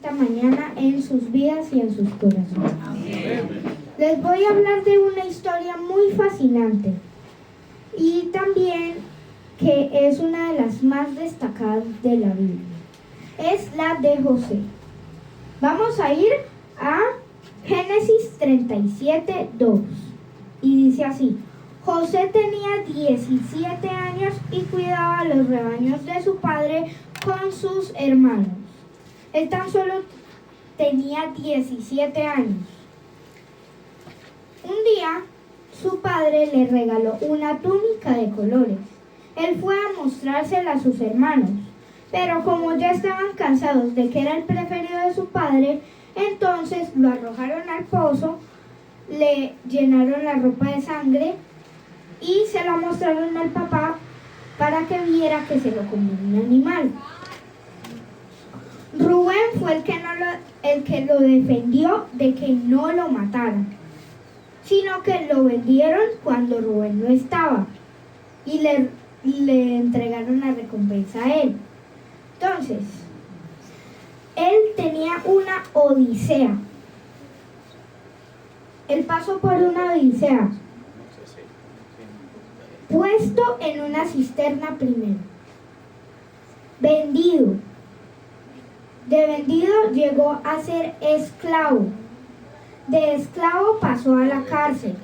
esta mañana en sus vidas y en sus corazones. Les voy a hablar de una historia muy fascinante y también que es una de las más destacadas de la Biblia. Es la de José. Vamos a ir a Génesis 37:2 y dice así: José tenía 17 años y cuidaba los rebaños de su padre con sus hermanos. Él tan solo tenía 17 años. Un día, su padre le regaló una túnica de colores. Él fue a mostrársela a sus hermanos, pero como ya estaban cansados de que era el preferido de su padre, entonces lo arrojaron al pozo, le llenaron la ropa de sangre y se la mostraron al papá para que viera que se lo comió un animal. Rubén fue el que lo defendió de que no lo mataran, sino que lo vendieron cuando Rubén no estaba y le entregaron la recompensa a él. Entonces, él tenía una odisea. Él pasó por una odisea, puesto en una cisterna primero, vendido. De vendido llegó a ser esclavo. De esclavo pasó a la cárcel.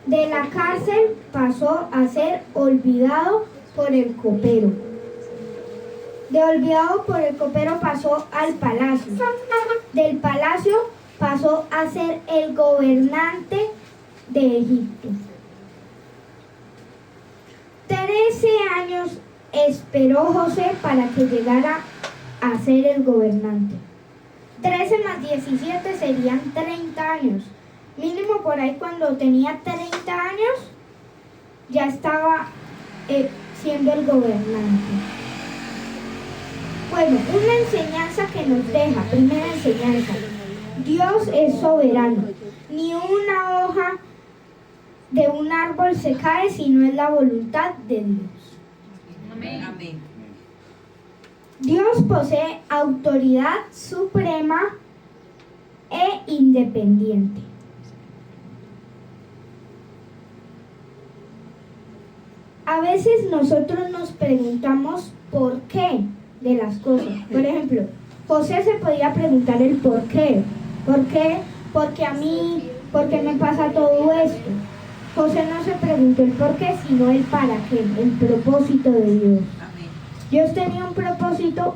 De la cárcel pasó a ser olvidado por el copero. De olvidado por el copero pasó al palacio. Del palacio pasó a ser el gobernante de Egipto. 13 años esperó José para que llegara a ser el gobernante. 13 más 17 serían 30 años. Mínimo por ahí cuando tenía 30 años ya estaba siendo el gobernante. Bueno, una enseñanza que nos deja, primera enseñanza: Dios es soberano. Ni una hoja de un árbol se cae si no es la voluntad de Dios. Amén. Amén. Dios posee autoridad suprema e independiente. A veces nosotros nos preguntamos por qué de las cosas. Por ejemplo, José se podía preguntar el por qué. ¿Por qué? Porque a mí, ¿por qué me pasa todo esto? José no se preguntó el por qué, sino el para qué, el propósito de Dios. Dios tenía un propósito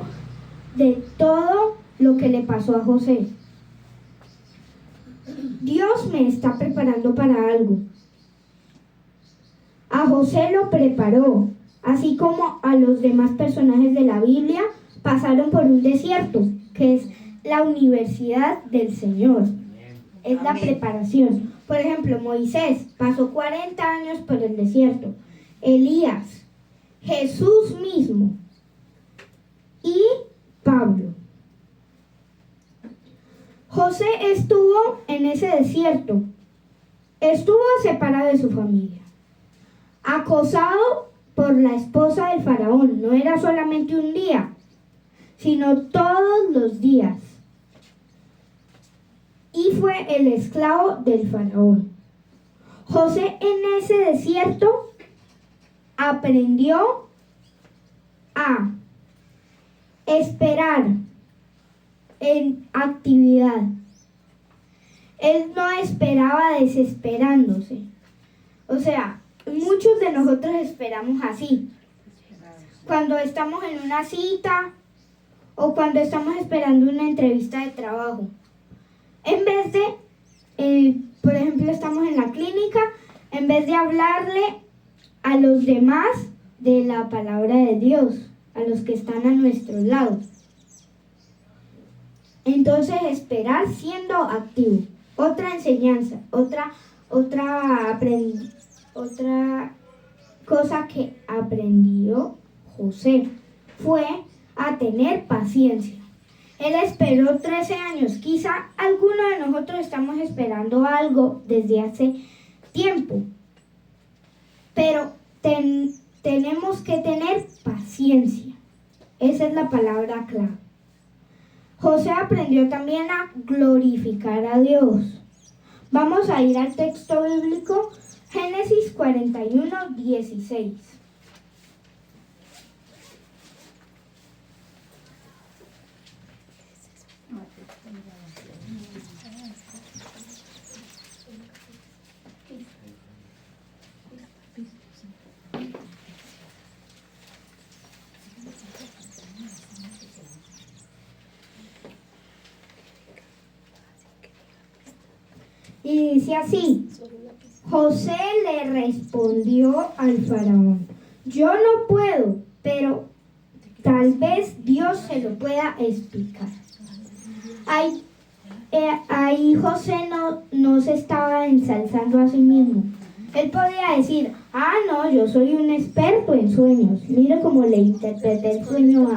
de todo lo que le pasó a José. Dios me está preparando para algo. A José lo preparó, así como a los demás personajes de la Biblia pasaron por un desierto, que es la universidad del Señor. Es la preparación. Por ejemplo, Moisés pasó 40 años por el desierto. Elías, Jesús mismo y Pablo. José estuvo en ese desierto. Estuvo separado de su familia, acosado por la esposa del faraón. No era solamente un día, sino todos los días. Y fue el esclavo del faraón. José en ese desierto aprendió a esperar en actividad. Él no esperaba desesperándose. O sea, muchos de nosotros esperamos así. Cuando estamos en una cita o cuando estamos esperando una entrevista de trabajo. En vez de, por ejemplo, estamos en la clínica, en vez de hablarle a los demás de la palabra de Dios, a los que están a nuestro lado. Entonces, esperar siendo activo. Otra enseñanza, otra cosa que aprendió José fue a tener paciencia. Él esperó 13 años. Quizá alguno de nosotros estamos esperando algo desde hace tiempo. Pero tenemos que tener paciencia. Esa es la palabra clave. José aprendió también a glorificar a Dios. Vamos a ir al texto bíblico, Génesis 41:16. Y dice así: José le respondió al faraón: yo no puedo, pero tal vez Dios se lo pueda explicar. Ahí José no se estaba ensalzando a sí mismo. Él podía decir: no, yo soy un experto en sueños. Mira cómo le interpreté el sueño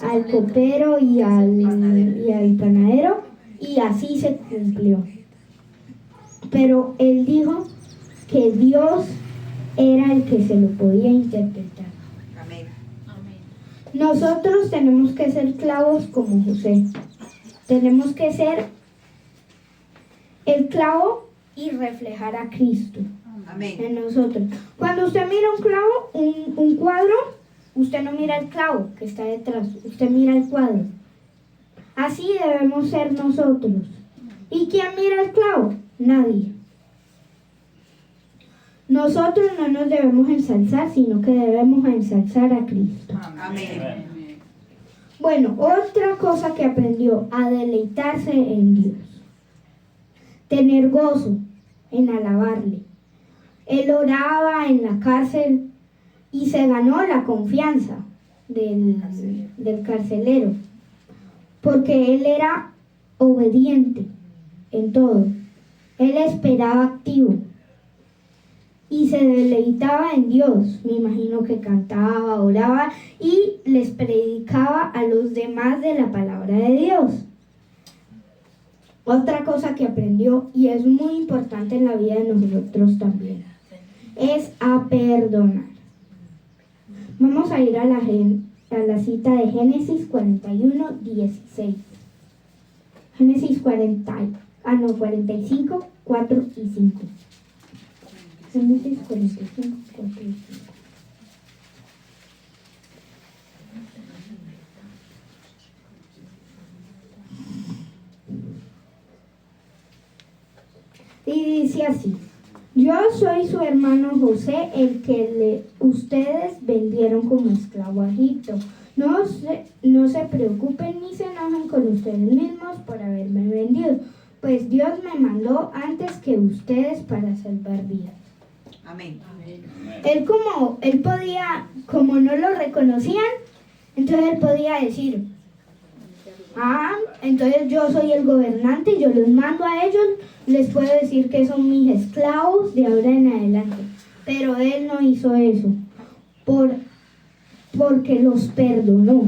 al copero y al panadero, y así se cumplió. Pero él dijo que Dios era el que se lo podía interpretar. Amén. Nosotros tenemos que ser clavos como José. Tenemos que ser el clavo y reflejar a Cristo. Amén. En nosotros. Cuando usted mira un clavo, un cuadro, usted no mira el clavo que está detrás, usted mira el cuadro. Así debemos ser nosotros. ¿Y quién mira el clavo? Nadie. Nosotros no nos debemos ensalzar, sino que debemos ensalzar a Cristo. Amén. Bueno, otra cosa que aprendió: a deleitarse en Dios. Tener gozo en alabarle. Él oraba en la cárcel y se ganó la confianza del carcelero, porque él era obediente en todo. Él esperaba activo y se deleitaba en Dios. Me imagino que cantaba, oraba y les predicaba a los demás de la palabra de Dios. Otra cosa que aprendió, y es muy importante en la vida de nosotros también, es a perdonar. Vamos a ir a la cita de Génesis 41:16. Génesis 45, 4 y 5. Génesis 45, 4 y 5. Y dice así: yo soy su hermano José, el que ustedes vendieron como esclavo a Egipto. No se preocupen ni se enojen con ustedes mismos por haberme vendido, pues Dios me mandó antes que ustedes para salvar vidas. Amén. Él podía, como no lo reconocían, entonces él podía decir: entonces yo soy el gobernante, yo los mando a ellos, les puedo decir que son mis esclavos de ahora en adelante. Pero él no hizo eso, porque los perdonó.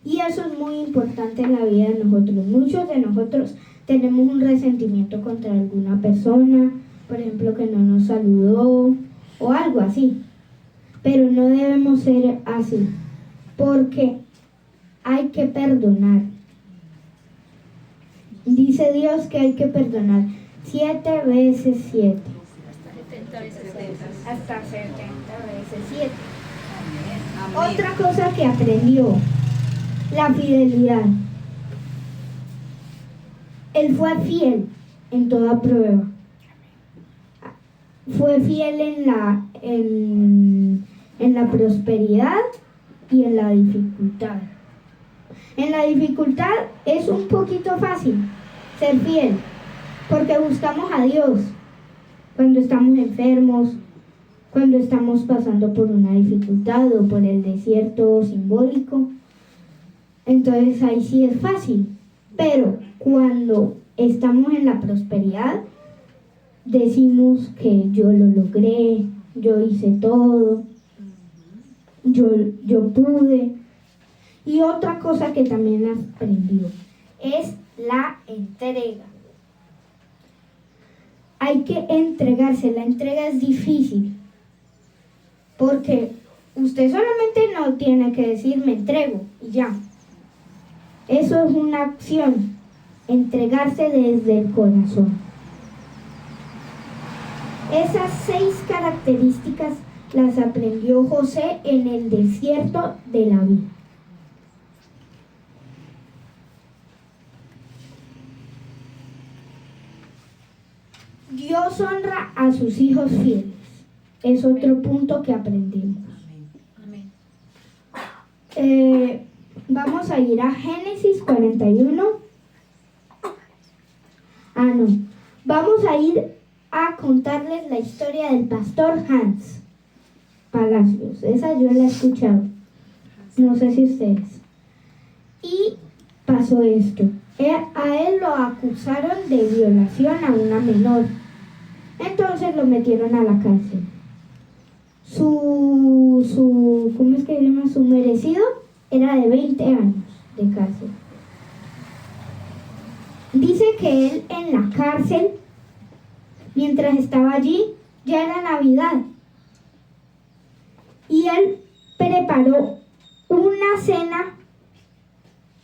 Y eso es muy importante en la vida de nosotros. Muchos de nosotros tenemos un resentimiento contra alguna persona, por ejemplo, que no nos saludó o algo así. Pero no debemos ser así, porque hay que perdonar. Dice Dios que hay que perdonar 7 veces 7. Hasta 70 veces 7. Amén. Otra cosa que aprendió: la fidelidad. Él fue fiel en toda prueba. Fue fiel en la prosperidad y en la dificultad. En la dificultad es un poquito fácil ser fiel, porque buscamos a Dios cuando estamos enfermos, cuando estamos pasando por una dificultad o por el desierto simbólico. Entonces ahí sí es fácil. Pero cuando estamos en la prosperidad, decimos que yo lo logré, yo hice todo, yo pude. Y otra cosa que también aprendió es la entrega. Hay que entregarse. La entrega es difícil, porque usted solamente no tiene que decir me entrego y ya. Eso es una acción, entregarse desde el corazón. Esas 6 características las aprendió José en el desierto de la vida. Dios honra a sus hijos fieles. Es otro punto que aprendimos. Amén. Vamos a ir a Génesis 41. No. Vamos a ir a contarles la historia del pastor Hans Palacios. Esa yo la he escuchado. No sé si ustedes. Y pasó esto. A él lo acusaron de violación a una menor. Entonces lo metieron a la cárcel. ¿Cómo es que se llama? Su merecido era de 20 años de cárcel. Dice que él en la cárcel, mientras estaba allí, ya era Navidad. Y él preparó una cena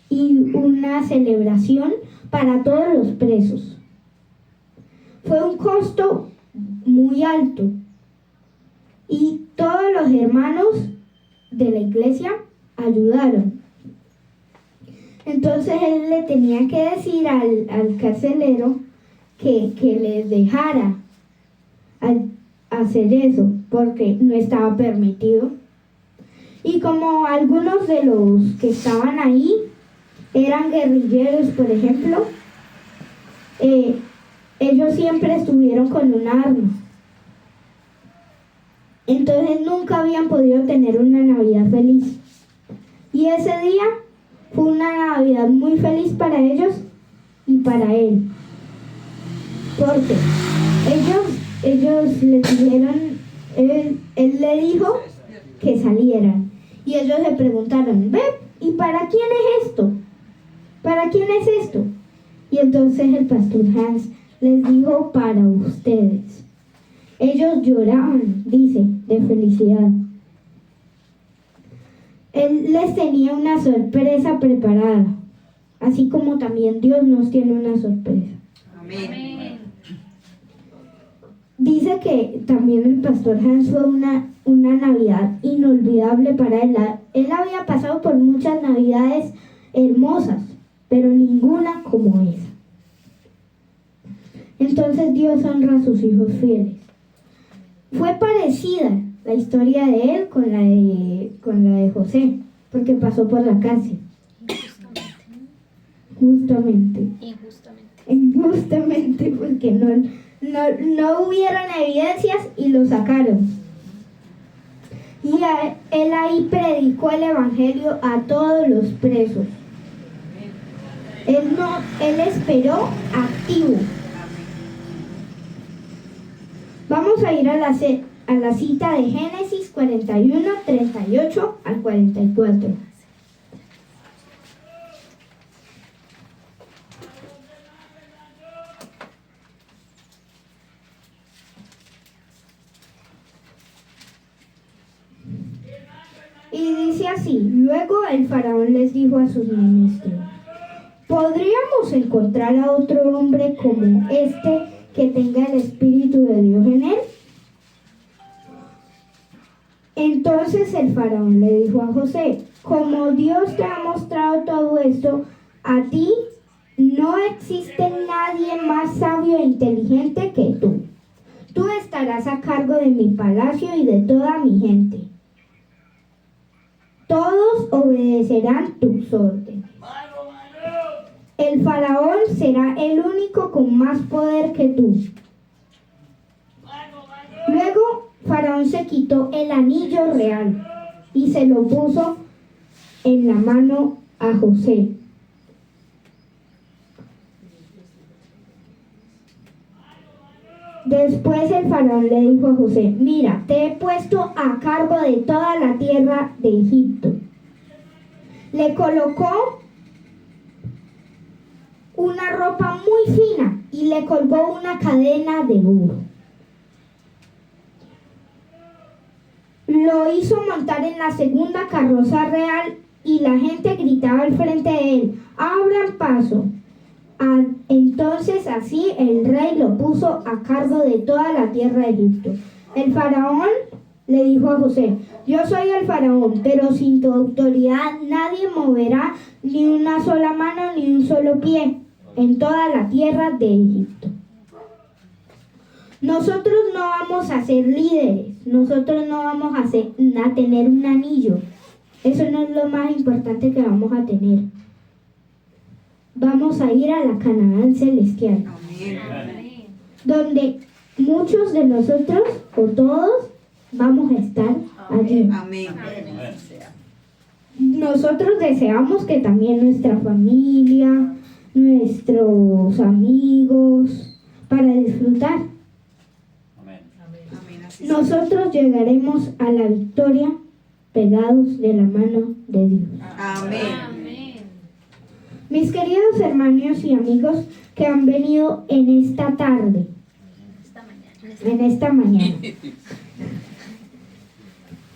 y una celebración para todos los presos. Fue un costo muy alto y todos los hermanos de la iglesia ayudaron. Entonces él le tenía que decir al carcelero que les dejara hacer eso porque no estaba permitido. Y como algunos de los que estaban ahí eran guerrilleros, por ejemplo, ellos siempre estuvieron con un arma. Entonces nunca habían podido tener una Navidad feliz. Y ese día fue una Navidad muy feliz para ellos y para él. Porque ellos les dijeron, él le dijo que salieran. Y ellos le preguntaron, ¿ve? ¿Y para quién es esto? ¿Para quién es esto? Y entonces el pastor Hans les dijo, para ustedes. Ellos lloraban, dice, de felicidad. Él les tenía una sorpresa preparada, así como también Dios nos tiene una sorpresa. Amén. Dice que también el pastor Hans fue una Navidad inolvidable para él. Él había pasado por muchas Navidades hermosas, pero ninguna como esa. Entonces Dios honra a sus hijos fieles. Fue parecida la historia de él con la de José, porque pasó por la cárcel. Injustamente, porque no hubieron evidencias y lo sacaron. Y él ahí predicó el evangelio a todos los presos. Él esperó activo. Vamos a ir a la cita de Génesis 41, 38 al 44. Y dice así: luego el faraón les dijo a sus ministros: ¿podríamos encontrar a otro hombre como este que tenga el Espíritu de Dios en él? Entonces el faraón le dijo a José: como Dios te ha mostrado todo esto, a ti no existe nadie más sabio e inteligente que tú. Tú estarás a cargo de mi palacio y de toda mi gente. Todos obedecerán tus órdenes. El faraón será el único con más poder que tú. Luego Faraón se quitó el anillo real y se lo puso en la mano a José. Después el faraón le dijo a José: mira, te he puesto a cargo de toda la tierra de Egipto. Le colocó una ropa muy fina y le colgó una cadena de oro. Lo hizo montar en la segunda carroza real y la gente gritaba al frente de él: caso. Entonces así el rey lo puso a cargo de toda la tierra de Egipto. El faraón le dijo a José: yo soy el faraón, pero sin tu autoridad nadie moverá ni una sola mano ni un solo pie en toda la tierra de Egipto. Nosotros no vamos a ser líderes, nosotros no vamos a tener un anillo. Eso no es lo más importante que vamos a tener. Vamos a ir a la Canaán celestial, donde muchos de nosotros, o todos, vamos a estar allí. Nosotros deseamos que también nuestra familia, nuestros amigos, para disfrutar. Nosotros llegaremos a la victoria pegados de la mano de Dios. Amén. Mis queridos hermanos y amigos que han venido en esta tarde, en esta mañana,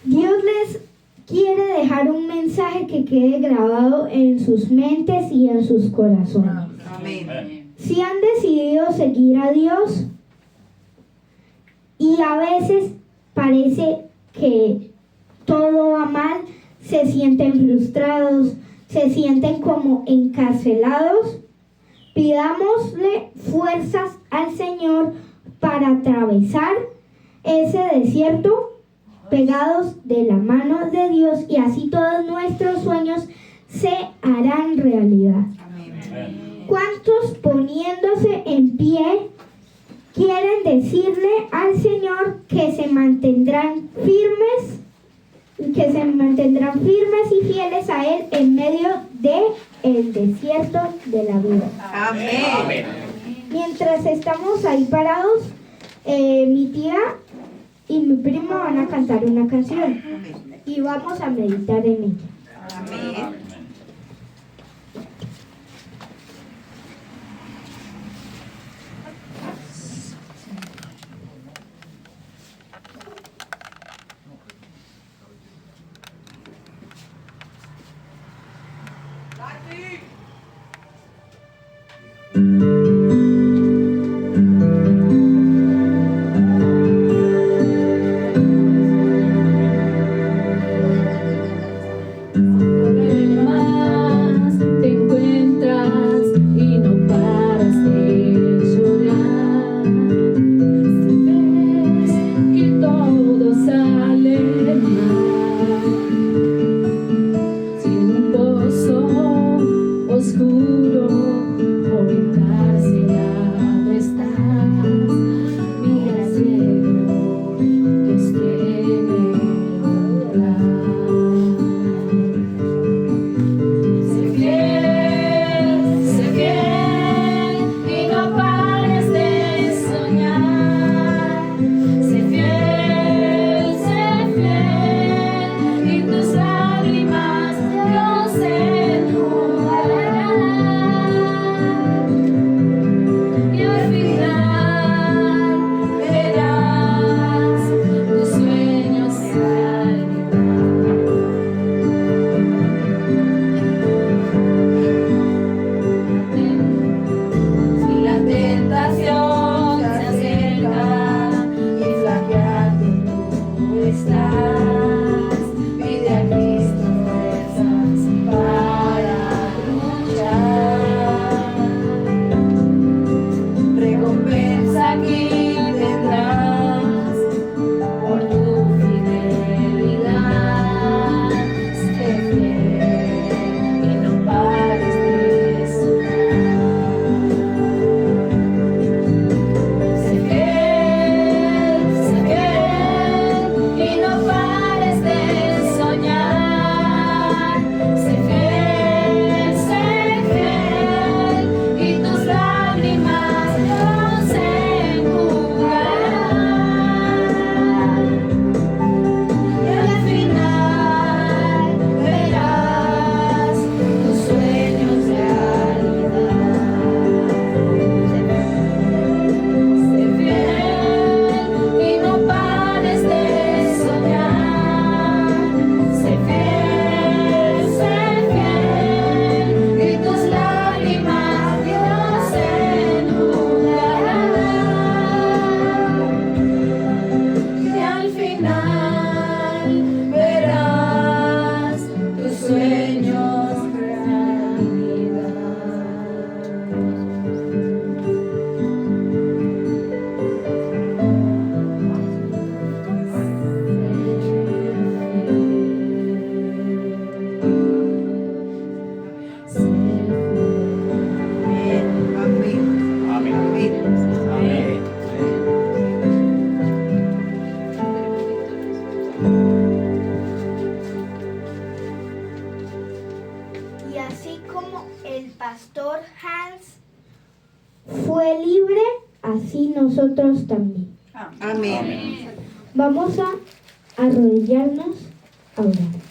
Dios les quiere dejar un mensaje que quede grabado en sus mentes y en sus corazones. Amén. Si han decidido seguir a Dios y a veces parece que todo va mal, se sienten frustrados, se sienten como encarcelados, pidámosle fuerzas al Señor para atravesar ese desierto pegados de la mano de Dios, y así todos nuestros sueños se harán realidad. ¿Cuántos poniéndose en pie quieren decirle al Señor que se mantendrán firmes y fieles a Él en medio del desierto de la vida? Amén. Mientras estamos ahí parados, mi tía y mi primo van a cantar una canción y vamos a meditar en ella. Amén. pastor Hans fue libre, así nosotros también. Amén. Vamos a arrodillarnos a orar.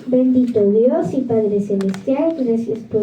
Bendito Dios y Padre Celestial, gracias por